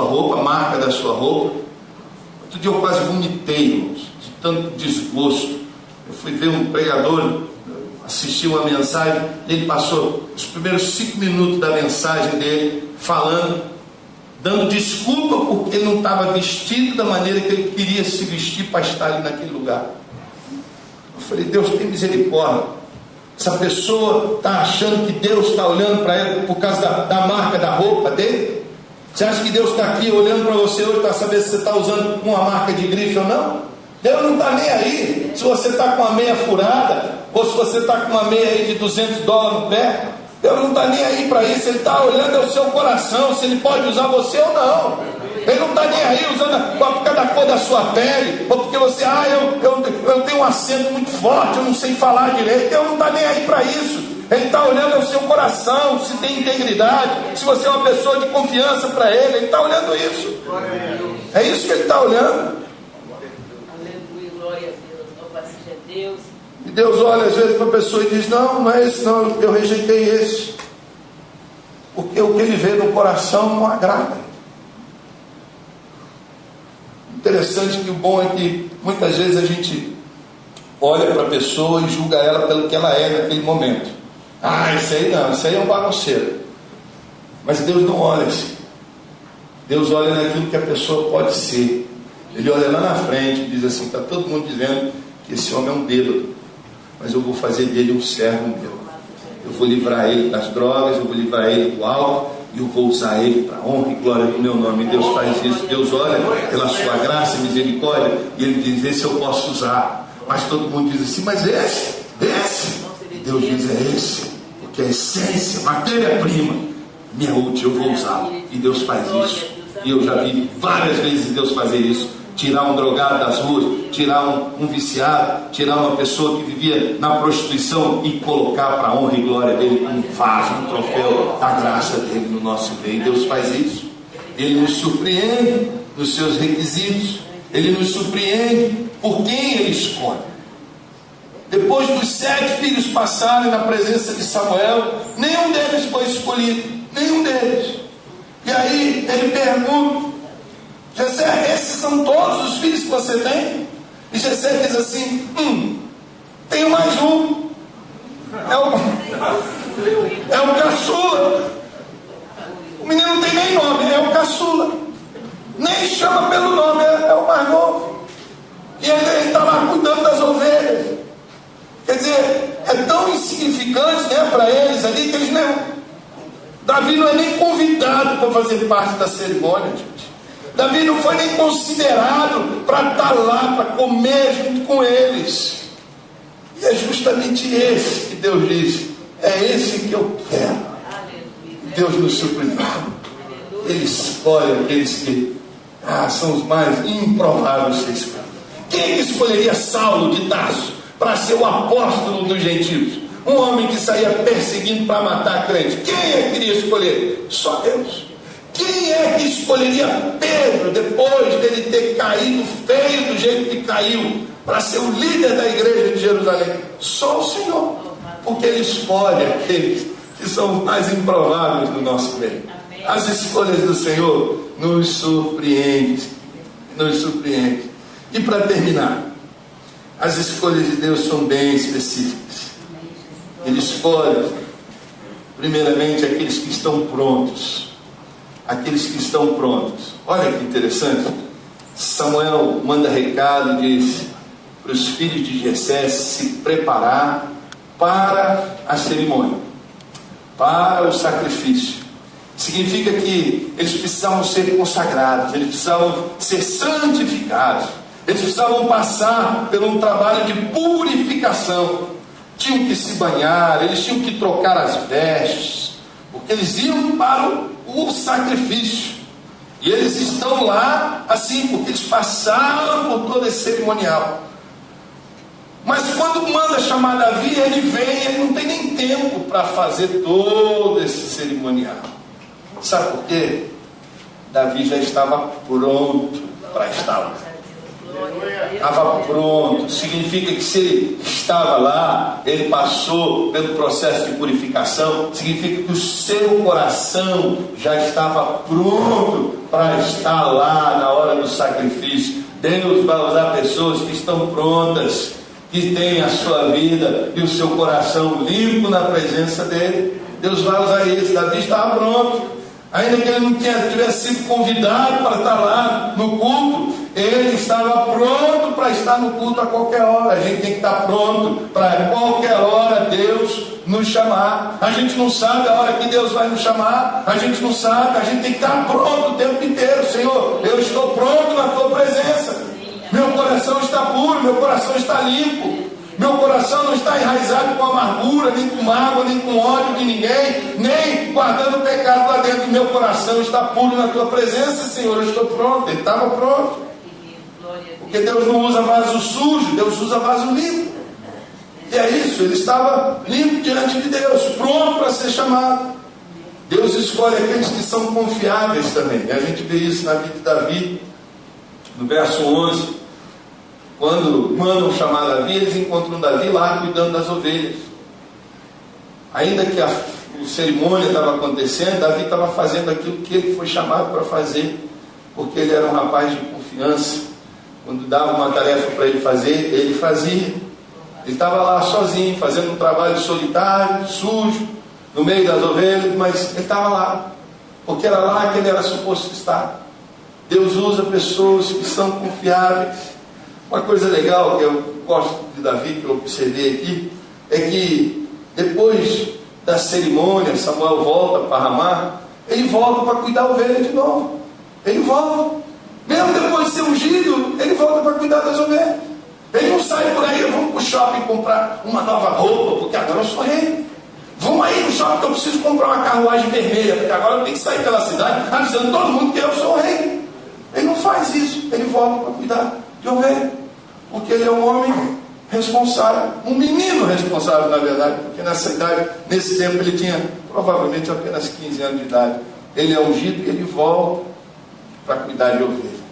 roupa, a marca da sua roupa? Outro dia eu quase vomitei, irmãos, de tanto desgosto. Eu fui ver um pregador, assisti uma mensagem, ele passou os primeiros 5 minutos da mensagem dele falando, dando desculpa porque ele não estava vestido da maneira que ele queria se vestir para estar ali naquele lugar. Eu falei: Deus tem misericórdia. Essa pessoa está achando que Deus está olhando para ele por causa da marca da roupa dele? Você acha que Deus está aqui olhando para você hoje para saber se você está usando uma marca de grife ou não? Deus não está nem aí se você está com uma meia furada ou se você está com uma meia aí de $200 no pé. Deus não está nem aí para isso. Ele está olhando ao seu coração, se Ele pode usar você ou não. Ele não está nem aí usando por causa da cor da sua pele, ou porque você, eu tenho um acento muito forte, eu não sei falar direito. Deus não está nem aí para isso. Ele está olhando ao seu coração, se tem integridade, se você é uma pessoa de confiança para Ele. Ele está olhando isso. É isso que Ele está olhando. Aleluia, glória a Deus, louvado seja Deus. E Deus olha às vezes para a pessoa e diz: não é esse não, eu rejeitei esse. Porque o que Ele vê no coração não agrada. Interessante que o bom é que muitas vezes a gente olha para a pessoa e julga ela pelo que ela é naquele momento. Isso aí não, isso aí é um bagunceiro. Mas Deus não olha assim. Deus olha naquilo que a pessoa pode ser. Ele olha lá na frente e diz assim: está todo mundo dizendo que esse homem é um bêbado, mas eu vou fazer dele um servo meu. Eu vou livrar ele das drogas, eu vou livrar ele do álcool, e eu vou usar ele para honra e glória do meu nome. E Deus faz isso. Deus olha pela sua graça e misericórdia e Ele diz: esse eu posso usar. Mas todo mundo diz assim: mas esse. E Deus diz: é esse, porque a essência, a matéria-prima me é útil, eu vou usá-lo. E Deus faz isso. E eu já vi várias vezes Deus fazer isso. Tirar um drogado das ruas, tirar um viciado, tirar uma pessoa que vivia na prostituição e colocar para a honra e glória dele um vaso, um troféu da graça dele no nosso meio. Deus faz isso. Ele nos surpreende nos seus requisitos. Ele nos surpreende por quem Ele escolhe. Depois dos 7 filhos passarem na presença de Samuel, nenhum deles foi escolhido. Nenhum deles. E aí ele pergunta: Jessé, esses são todos os filhos que você tem? E Jessé diz assim: tenho mais um. É o caçula. O menino não tem nem nome, é o caçula. Nem chama pelo nome, é o mais novo. E ele está lá cuidando das ovelhas. Quer dizer, é tão insignificante, né, para eles ali, que eles não... Davi não é nem convidado para fazer parte da cerimônia, gente. Davi não foi nem considerado para estar lá, para comer junto com eles. E é justamente esse que Deus diz: é esse que eu quero. Deus nos surpreendeu. Ele escolhe aqueles que são os mais improváveis de ser escolhidos. Quem é que escolheria Saulo de Tarso para ser o apóstolo dos gentios? Um homem que saía perseguindo para matar crente. Quem é que queria escolher? Só Deus. Quem é que escolheria Pedro, depois dele ter caído feio do jeito que caiu, para ser o líder da igreja de Jerusalém? Só o Senhor. Porque Ele escolhe aqueles que são os mais improváveis do nosso meio. As escolhas do Senhor nos surpreendem. Nos surpreendem. E para terminar, as escolhas de Deus são bem específicas. Ele escolhe, primeiramente, aqueles que estão prontos. Aqueles que estão prontos. Olha que interessante. Samuel manda recado e diz para os filhos de Jessé se preparar para a cerimônia, para o sacrifício. Significa que eles precisavam ser consagrados, eles precisavam ser santificados, eles precisavam passar por um trabalho de purificação. Tinham que se banhar, eles tinham que trocar as vestes, porque eles iam para o sacrifício. E eles estão lá assim, porque eles passaram por todo esse cerimonial. Mas quando manda chamar Davi, ele vem, ele não tem nem tempo para fazer todo esse cerimonial. Sabe por quê? Davi já estava pronto para estar lá. Estava pronto. Significa que se ele estava lá, ele passou pelo processo de purificação. Significa que o seu coração já estava pronto para estar lá na hora do sacrifício. Deus vai usar pessoas que estão prontas, que têm a sua vida e o seu coração limpo na presença dele. Deus vai usar isso. Davi estava pronto. Ainda que ele não tivesse sido convidado para estar lá no culto, ele estava pronto para estar no culto a qualquer hora. A gente tem que estar pronto para qualquer hora Deus nos chamar. A gente não sabe a hora que Deus vai nos chamar, a gente não sabe, a gente tem que estar pronto o tempo inteiro. Senhor, eu estou pronto na tua presença. Meu coração está puro, meu coração está limpo. Meu coração não está enraizado com amargura, nem com mágoa, nem com ódio de ninguém, nem guardando pecado lá dentro. Meu coração está puro na tua presença, Senhor. Eu estou pronto. Ele estava pronto. Porque Deus não usa vaso sujo, Deus usa vaso limpo. E é isso, ele estava limpo diante de Deus, pronto para ser chamado. Deus escolhe aqueles que são confiáveis também. E a gente vê isso na vida de Davi, no verso 11. Quando mandam chamar Davi, eles encontram Davi lá cuidando das ovelhas. Ainda que a cerimônia estava acontecendo, Davi estava fazendo aquilo que ele foi chamado para fazer, porque ele era um rapaz de confiança. Quando dava uma tarefa para ele fazer, ele fazia. Ele estava lá sozinho, fazendo um trabalho solitário, sujo, no meio das ovelhas, mas ele estava lá, porque era lá que ele era suposto estar. Deus usa pessoas que são confiáveis. Uma coisa legal que eu gosto de Davi, que eu observei aqui, é que depois da cerimônia, Samuel volta para Ramá, ele volta para cuidar da ovelha de novo. Ele volta. Mesmo depois de ser ungido, ele volta para cuidar das ovelhas. Ele não sai por aí, vamos para o shopping comprar uma nova roupa, porque agora eu sou rei. Vamos aí no shopping que eu preciso comprar uma carruagem vermelha, porque agora eu tenho que sair pela cidade avisando todo mundo que eu sou o rei. Ele não faz isso, ele volta para cuidar de ovelha. Porque ele é um homem responsável, um menino responsável, na verdade, porque nessa idade, nesse tempo, ele tinha provavelmente apenas 15 anos de idade. Ele é ungido e ele volta para cuidar de ovelha.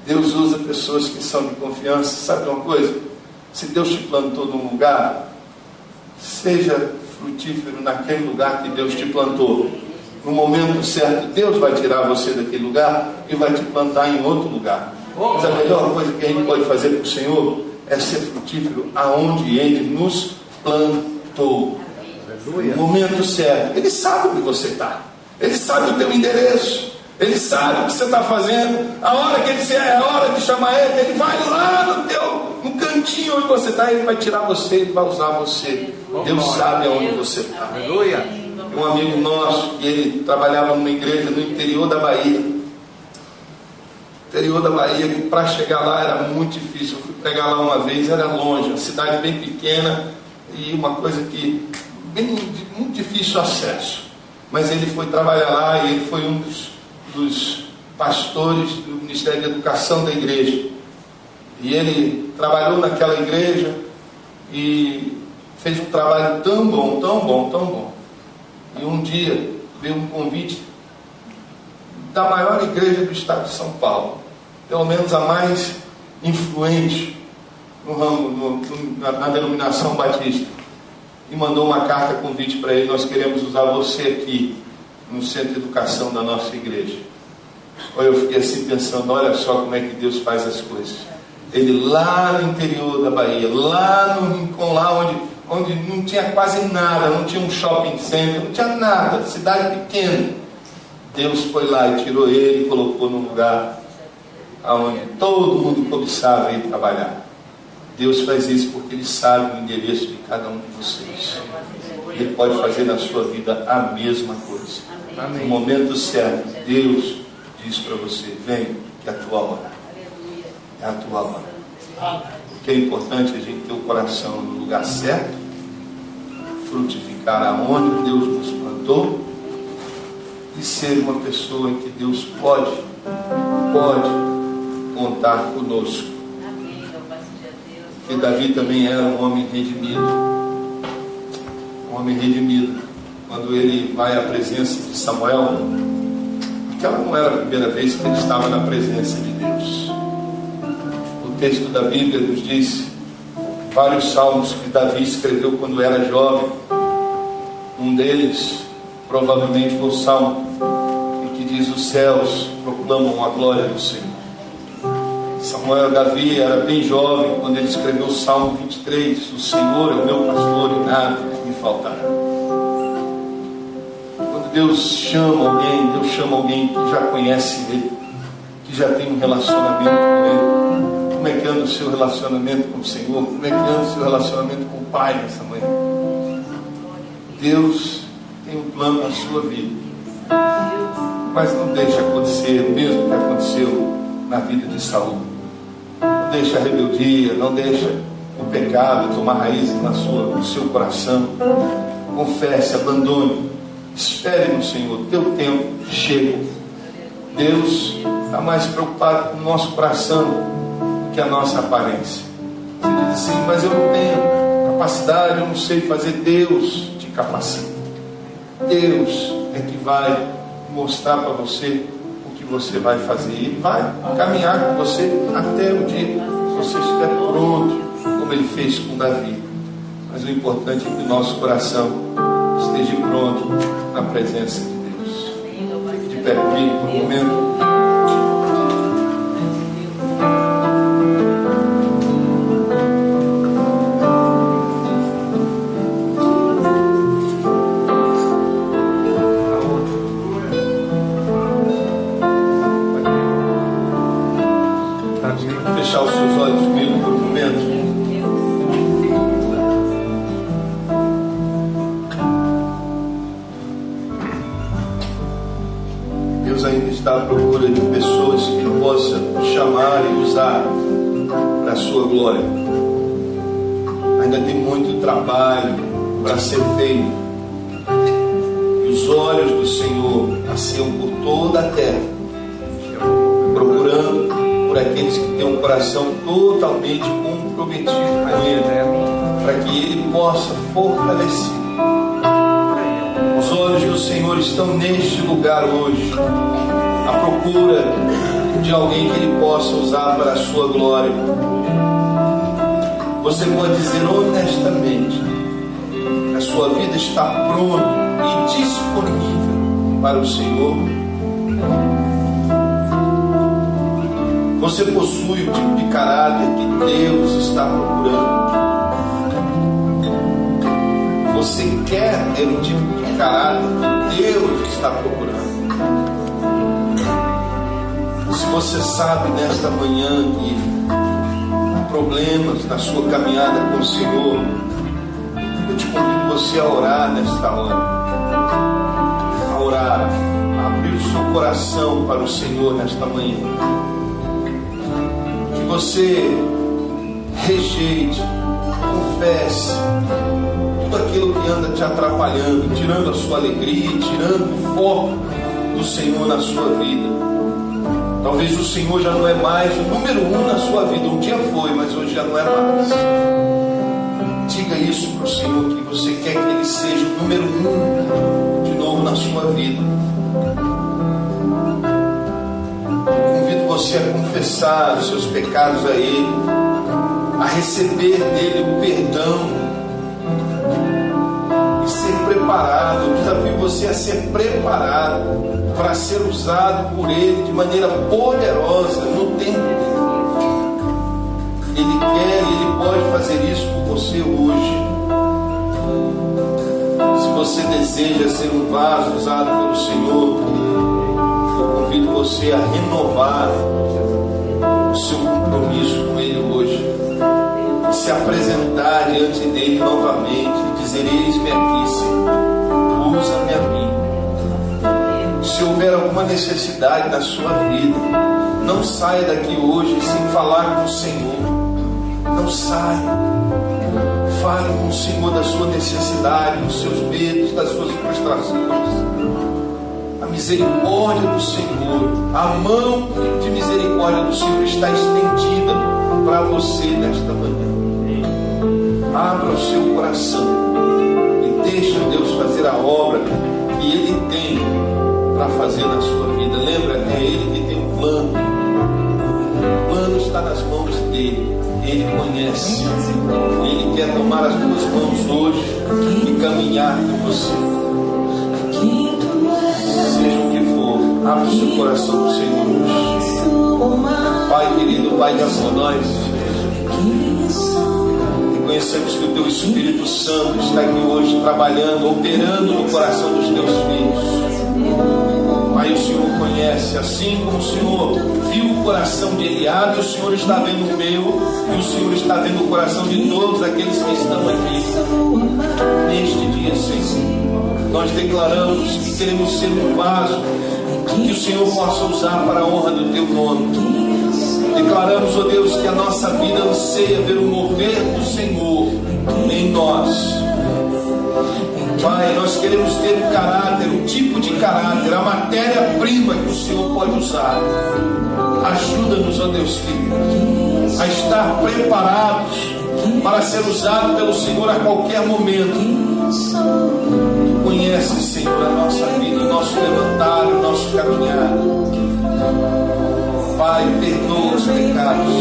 Deus usa pessoas que são de confiança. Sabe uma coisa? Se Deus te plantou num lugar, seja frutífero naquele lugar que Deus te plantou. No momento certo, Deus vai tirar você daquele lugar e vai te plantar em outro lugar. Mas a melhor coisa que a gente pode fazer para o Senhor é ser frutífero aonde Ele nos plantou. No momento certo. Ele sabe onde você está. Ele sabe o teu endereço. Ele sabe o que você está fazendo. A hora que ele disser é a hora de chamar Ele vai lá no cantinho onde você está. Ele vai tirar você, Ele vai usar você. Deus sabe aonde você está. Um amigo nosso, que ele trabalhava numa igreja no interior da Bahia. Interior da Bahia, que para chegar lá era muito difícil. Eu fui pregar lá uma vez, era longe, uma cidade bem pequena e uma coisa que muito difícil acesso. Mas ele foi trabalhar lá e ele foi um dos pastores do Ministério de Educação da igreja. E ele trabalhou naquela igreja e fez um trabalho tão bom, tão bom, tão bom. E um dia veio um convite da maior igreja do estado de São Paulo, pelo menos a mais influente no ramo, na denominação batista, e mandou uma carta convite para ele: nós queremos usar você aqui no centro de educação da nossa igreja. Eu fiquei assim pensando, olha só como é que Deus faz as coisas. Ele lá no interior da Bahia, lá no rincão, lá onde não tinha quase nada, não tinha um shopping center, não tinha nada, cidade pequena. Deus foi lá e tirou ele e colocou num lugar onde todo mundo cobiçava ir trabalhar. Deus faz isso porque Ele sabe o endereço de cada um de vocês. Ele pode fazer na sua vida a mesma coisa. No momento certo, Deus diz para você: vem, que é a tua hora. É a tua hora. O que é importante é a gente ter o coração no lugar certo, frutificar aonde Deus nos plantou e ser uma pessoa em que Deus pode contar conosco. Porque Davi também era um homem redimido. Um um homem redimido, quando ele vai à presença de Samuel, aquela não era a primeira vez que ele estava na presença de Deus. O texto da Bíblia nos diz vários salmos que Davi escreveu quando era jovem. Um deles provavelmente foi o salmo em que diz: os céus proclamam a glória do Senhor. Davi era bem jovem quando ele escreveu o Salmo 23: o Senhor é o meu pastor e nada me faltará. Quando Deus chama alguém que já conhece Ele, que já tem um relacionamento com Ele. Como é que anda o seu relacionamento com o Senhor? Como é que anda o seu relacionamento com o Pai nessa manhã? Deus tem um plano na sua vida, mas não deixa acontecer o mesmo que aconteceu na vida de Saul. Não deixa a rebeldia, não deixa o pecado tomar raiz no seu coração. Confesse, abandone, espere no Senhor. Teu tempo chega. Deus está mais preocupado com o nosso coração do que a nossa aparência. Você diz assim: mas eu não tenho capacidade, eu não sei fazer. Deus te capacita. Deus é que vai mostrar para você o que você vai fazer. Ele vai caminhar com você até o dia que você estiver pronto, como Ele fez com Davi. Mas o importante é que o nosso coração esteja pronto na presença de Deus. Fique de pé comigo por um momento. Fechar os seus olhos comigo por um momento. Deus ainda está à procura de pessoas que Ele possa chamar e usar para a sua glória. Ainda tem muito trabalho para ser feito. E os olhos do Senhor passeiam por toda a terra, procurando por aqueles que têm um coração totalmente comprometido com Ele, para que Ele possa fortalecer. Os olhos do Senhor estão neste lugar hoje, à procura de alguém que Ele possa usar para a sua glória. Você pode dizer honestamente que a sua vida está pronta e disponível para o Senhor. Você possui o tipo de caráter que Deus está procurando. Você quer ter o tipo de caráter que Deus está procurando. Se você sabe nesta manhã que há problemas na sua caminhada com o Senhor, eu te convido você a orar nesta hora. A orar, a abrir o seu coração para o Senhor nesta manhã. Você rejeite, confesse tudo aquilo que anda te atrapalhando, tirando a sua alegria, tirando o foco do Senhor na sua vida. Talvez o Senhor já não é mais o número 1 na sua vida. Um dia foi, mas hoje já não é mais. Diga isso para o Senhor, que você quer que Ele seja o número 1 de novo na sua vida. Você a confessar os seus pecados a Ele, a receber dele o perdão e ser preparado. Eu desafio você a ser preparado para ser usado por Ele de maneira poderosa no tempo dele. Ele quer e Ele pode fazer isso por você hoje. Se você deseja ser um vaso usado pelo Senhor, convido você a renovar o seu compromisso com Ele hoje, e se apresentar diante dele novamente e dizer: eis-me aqui, Senhor, usa-me a mim. Se houver alguma necessidade na sua vida, não saia daqui hoje sem falar com o Senhor. Não saia. Fale com o Senhor da sua necessidade, dos seus medos, das suas frustrações. A misericórdia do Senhor, a mão de misericórdia do Senhor está estendida para você nesta manhã. Abra o seu coração e deixe tuas mãos hoje e caminhar com você. Seja o que for, abre o seu coração para o Senhor hoje. Pai querido, Pai de amor, nós reconhecemos que o Teu Espírito Santo está aqui hoje trabalhando, operando no coração dos Teus filhos. Pai, o Senhor conhece, assim como o Senhor viu o coração de Eliabe, o Senhor está vendo o meu, e o Senhor está vendo o coração de todos aqueles que estão aqui neste dia, Senhor. Nós declaramos que queremos ser um vaso que o Senhor possa usar para a honra do Teu nome. Declaramos, ó Deus, que a nossa vida anseia ver o mover do Senhor em nós. Pai, nós queremos ter um caráter, um tipo de caráter, a matéria-prima que o Senhor pode usar. Ajuda-nos, ó Deus querido, a estar preparados para ser usado pelo Senhor a qualquer momento. Tu conheces, Senhor, a nossa vida, o nosso levantar, o nosso caminhar. Pai, perdoa os pecados,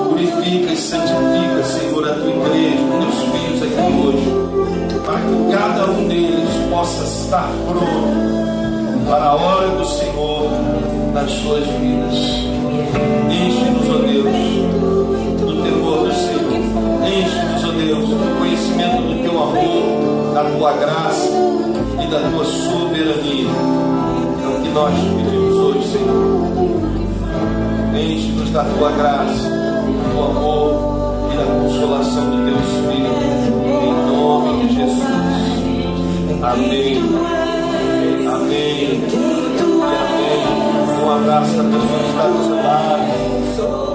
purifica e santifica, Senhor, a Tua igreja, os Teus filhos aqui hoje, para que cada um deles possa estar pronto para a hora do Senhor nas suas vidas. Enche-nos, ó Deus, do temor do Senhor. Enche-nos, ó Deus, do conhecimento do Teu amor, da Tua graça e da Tua soberania. É o que nós pedimos hoje, Senhor. Enche-nos da Tua graça, do Teu amor e da consolação do Teu Espírito. Em nome de Jesus. Amém. Amém. E amém. Um abraço da pessoa que está do seu lado.